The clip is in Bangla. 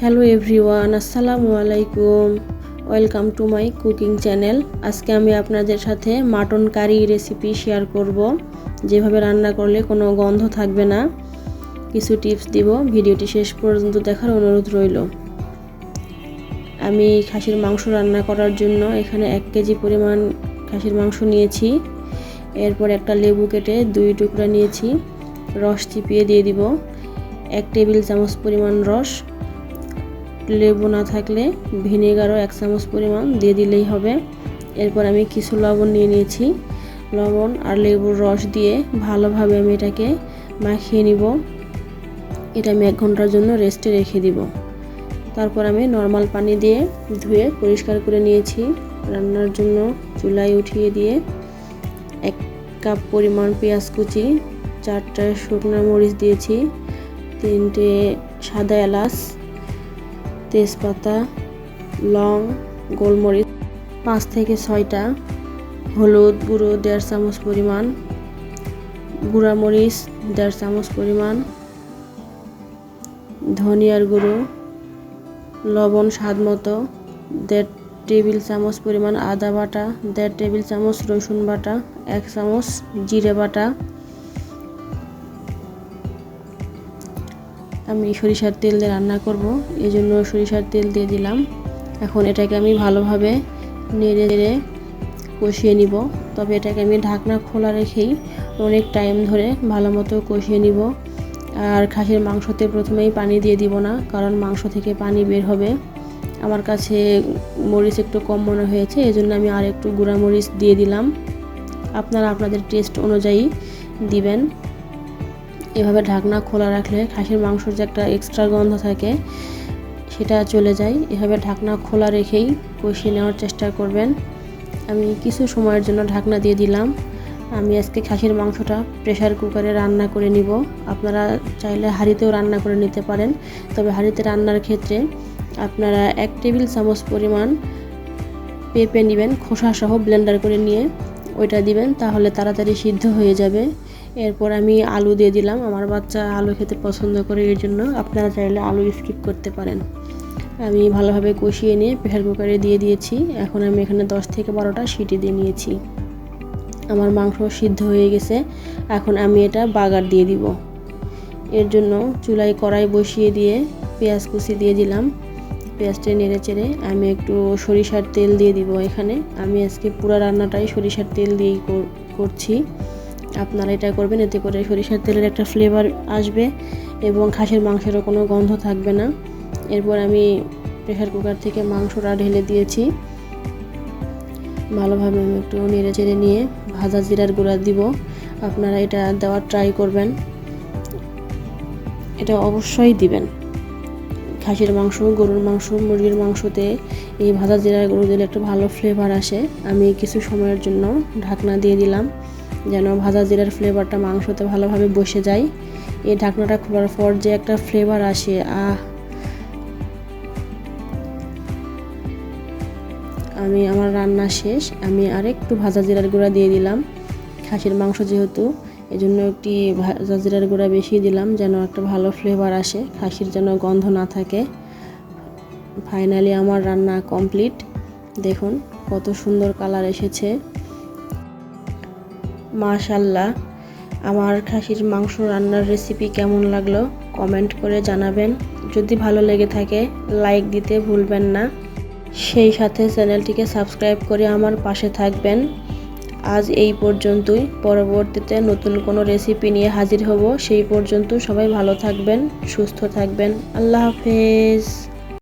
হ্যালো এভরিওয়ান, আসসালামু আলাইকুম। Welcome to my cooking channel. আজকে আমি আপনাদের সাথে মাটন কারি রেসিপি শেয়ার করব, যেভাবে রান্না করলে কোনো গন্ধ থাকবে না। কিছু টিপস দিব, ভিডিওটি শেষ পর্যন্ত দেখার অনুরোধ রইল। আমি খাসির মাংস রান্না করার জন্য এখানে 1 কেজি পরিমাণ খাসির মাংস নিয়েছি। এরপর একটা লেবু কেটে 2 টুকরা নিয়েছি, রস চিপিয়ে দিয়ে দিব। 1 টেবিল চামচ পরিমাণ রস, লেবু না থাকলে ভিনেগারও 1 চামচ পরিমাণ দিয়ে দিলেই হবে। এরপর আমি কিছু লবণ নিয়ে নিয়েছি। লবণ আর লেবুর রস দিয়ে ভালোভাবে আমি এটাকে মাখিয়ে নিব। এটা আমি 1 ঘন্টার জন্য রেস্টে রেখে দিব। তারপর আমি নর্মাল পানি দিয়ে ধুয়ে পরিষ্কার করে নিয়েছি। রান্নার জন্য চুলায় উঠিয়ে দিয়ে 1 কাপ পরিমাণ পেঁয়াজ কুচি, 4টা শুকনো মরিচ দিয়েছি, 3টে সাদা এলাচ, তেজপাতা, লং, গোলমরিচ 5 থেকে 6টা, হলুদ গুঁড়ো 1.5 চামচ পরিমাণ, গুঁড়া মরিচ 1.5 চামচ পরিমাণ, ধনিয়ার গুঁড়ো, লবণ স্বাদ মতো, 1.5 টেবিল চামচ পরিমাণ আদা বাটা, 1.5 টেবিল চামচ রসুন বাটা, 1 চামচ জিরে বাটা। আমি সরিষার তেল দিয়ে রান্না করব, এই জন্য সরিষার তেল দিয়ে দিলাম। এখন এটাকে আমি ভালোভাবে নেড়ে নেড়ে কষিয়ে নিব। তবে এটাকে আমি ঢাকনা খোলা রেখেই অনেক টাইম ধরে ভালো মতো কষিয়ে নিব। আর খাসির মাংসতে প্রথমেই পানি দিয়ে দিব না, কারণ মাংস থেকে পানি বের হবে। আমার কাছে মরিচ একটু কম মনে হয়েছে, এই জন্য আমি আর একটু গুঁড়া মরিচ দিয়ে দিলাম। আপনারা আপনাদের টেস্ট অনুযায়ী দিবেন। এভাবে ঢাকনা খোলা রাখলে খাসির মাংসের যে একটা এক্সট্রা গন্ধ থাকে সেটা চলে যায়। এভাবে ঢাকনা খোলা রেখেই কষিয়ে নেওয়ার চেষ্টা করবেন। আমি কিছু সময়ের জন্য ঢাকনা দিয়ে দিলাম। আমি আজকে খাসির মাংসটা প্রেসার কুকারে রান্না করে নিব। আপনারা চাইলে হাঁড়িতেও রান্না করে নিতে পারেন, তবে হাঁড়িতে রান্নার ক্ষেত্রে আপনারা 1 টেবিল চামচ পরিমাণ পেঁপে নেবেন, খোসা সহ ব্লেন্ডার করে নিয়ে ওইটা দিবেন, তাহলে তাড়াতাড়ি সিদ্ধ হয়ে যাবে। এরপর আমি আলু দিয়ে দিলাম। আমার বাচ্চা আলু খেতে পছন্দ করে, এর জন্য আপনারা চাইলে আলু স্কিপ করতে পারেন। আমি ভালোভাবে কষিয়ে নিয়ে প্রেসার কুকারে দিয়ে দিয়েছি। এখন আমি এখানে 10 থেকে 12টা সিটি দিয়ে নিয়েছি। আমার মাংস সিদ্ধ হয়ে গেছে। এখন আমি এটা বাগার দিয়ে দিব। এর জন্য চুলায় কড়াই বসিয়ে দিয়ে পেঁয়াজ কুচি দিয়ে দিলাম। পেঁয়াজটা নেড়ে চেড়ে আমি একটু সরিষার তেল দিয়ে দিব। এখানে আমি আজকে পুরো রান্নাটাই সরিষার তেল দিয়েই করছি। আপনারা এটা করবেন, এতে করে সরিষার তেলের একটা ফ্লেভার আসবে এবং খাসির মাংসেরও কোনো গন্ধ থাকবে না। এরপর আমি প্রেসার কুকার থেকে মাংসটা ঢেলে দিয়েছি। ভালোভাবে আমি একটু নেড়ে চেড়ে নিয়ে ভাজা জিরার গুঁড়া দিব। আপনারা এটা দেওয়ার ট্রাই করবেন, এটা অবশ্যই দিবেন। খাসির মাংস, গরুর মাংস, মুরগির মাংসতে এই ভাজা জিরার গুঁড়ো দিলে একটু ভালো ফ্লেভার আসে। আমি কিছু সময়ের জন্য ঢাকনা দিয়ে দিলাম, যেন ভাজা জিরার ফ্লেভারটা মাংসতে ভালোভাবে বসে যায়। এই ঢাকনাটা খোলার পর যে একটা ফ্লেভার আসে, আমার রান্না শেষ। আমি আরেকটু ভাজা জিরার গুঁড়া দিয়ে দিলাম। খাসির মাংস যেহেতু, এজন্য একটি ভাজা জিরার গুঁড়া বেশি দিলাম, যেন একটা ভালো ফ্লেভার আসে, খাসির যেন গন্ধ না থাকে। ফাইনালি আমার রান্না কমপ্লিট। দেখুন কত সুন্দর কালার এসেছে, মাশাআল্লাহ। আমার খাসির মাংস রান্নার রেসিপি কেমন লাগলো কমেন্ট করে জানাবেন। যদি ভালো লেগে থাকে লাইক দিতে ভুলবেন না। সেই সাথে চ্যানেলটিকে সাবস্ক্রাইব করে আমার পাশে থাকবেন। আজ এই পর্যন্তই। পরবর্তীতে নতুন কোনো রেসিপি নিয়ে হাজির হব। সেই পর্যন্ত সবাই ভালো থাকবেন, সুস্থ থাকবেন। আল্লাহ হাফেজ।